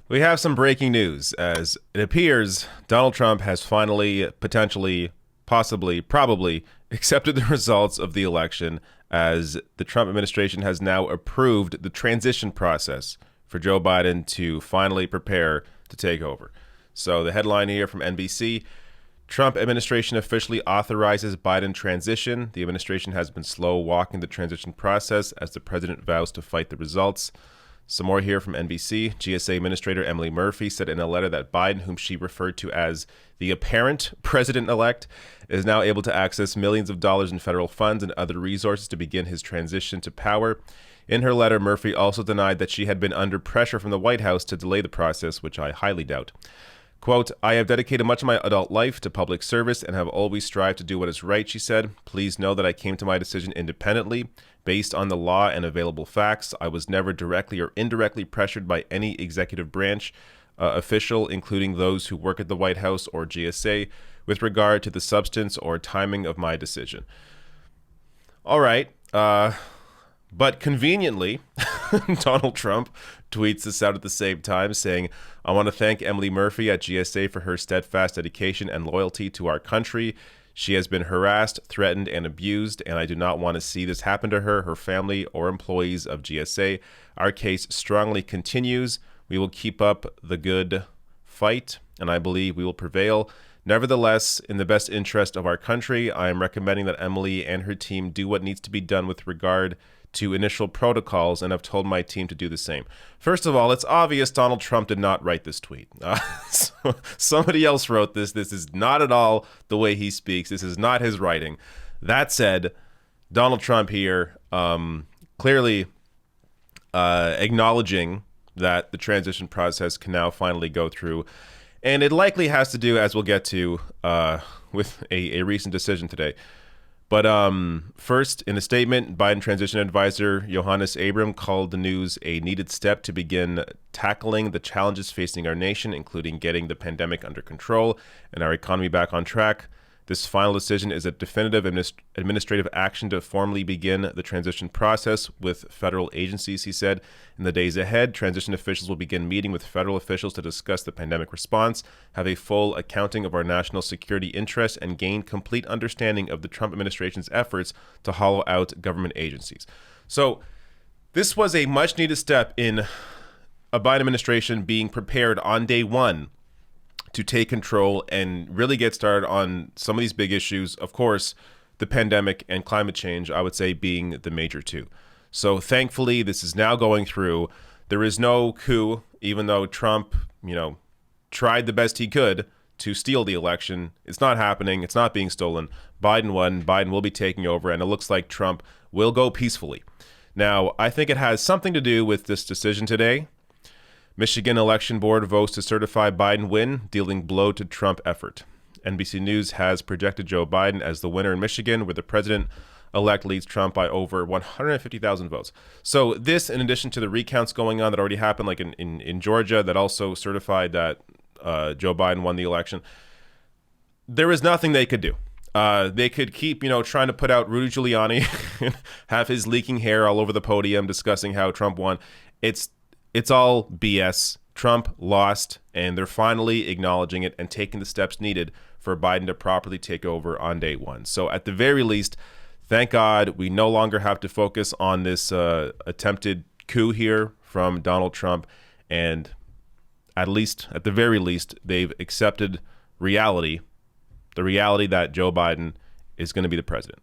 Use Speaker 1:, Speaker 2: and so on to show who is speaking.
Speaker 1: We have some breaking news as it appears Donald Trump has finally, potentially, possibly, probably accepted the results of the election as the Trump administration has now approved the transition process for Joe Biden to finally prepare to take over. So the headline here from NBC: Trump administration officially authorizes Biden transition. The administration has been slow walking the transition process as the president vows to fight the results. Some more here from NBC. GSA Administrator Emily Murphy said in a letter that Biden, whom she referred to as the apparent president-elect, is now able to access millions of dollars in federal funds and other resources to begin his transition to power. In her letter, Murphy also denied that she had been under pressure from the White House to delay the process, which I highly doubt. Quote, I have dedicated much of my adult life to public service and have always strived to do what is right, she said. Please know that I came to my decision independently, based on the law and available facts. I was never directly or indirectly pressured by any executive branch official, including those who work at the White House or GSA, with regard to the substance or timing of my decision. All right. But conveniently, Donald Trump tweets this out at the same time, saying, I want to thank Emily Murphy at GSA for her steadfast dedication and loyalty to our country. She has been harassed, threatened, and abused, and I do not want to see this happen to her, her family, or employees of GSA. Our case strongly continues. We will keep up the good fight, and I believe we will prevail. Nevertheless, in the best interest of our country, I am recommending that Emily and her team do what needs to be done with regard to initial protocols, and have told my team to do the same. First of all, it's obvious Donald Trump did not write this tweet. So somebody else wrote this. This is not at all the way he speaks. This is not his writing. That said, Donald Trump here clearly acknowledging that the transition process can now finally go through. And it likely has to do, as we'll get to, with a recent decision today. But first, in a statement, Biden transition advisor Johannes Abram called the news a needed step to begin tackling the challenges facing our nation, including getting the pandemic under control and our economy back on track. This final decision is a definitive administrative action to formally begin the transition process with federal agencies, he said. In the days ahead, transition officials will begin meeting with federal officials to discuss the pandemic response, have a full accounting of our national security interests, and gain complete understanding of the Trump administration's efforts to hollow out government agencies. So this was a much needed step in a Biden administration being prepared on day one to take control and really get started on some of these big issues. Of course, the pandemic and climate change, I would say, being the major two. So thankfully, this is now going through. There is no coup, even though Trump, tried the best he could to steal the election. It's not happening. It's not being stolen. Biden won. Biden will be taking over, and it looks like Trump will go peacefully. Now, I think it has something to do with this decision today. Michigan Election Board votes to certify Biden win, dealing blow to Trump effort. NBC News has projected Joe Biden as the winner in Michigan, where the president-elect leads Trump by over 150,000 votes. So this, in addition to the recounts going on that already happened, like in Georgia, that also certified that Joe Biden won the election, there is nothing they could do. They could keep, trying to put out Rudy Giuliani, have his leaking hair all over the podium discussing how Trump won. It's all BS. Trump lost, and they're finally acknowledging it and taking the steps needed for Biden to properly take over on day one. So at the very least, thank God we no longer have to focus on this attempted coup here from Donald Trump. And at the very least, they've accepted reality, the reality that Joe Biden is going to be the president.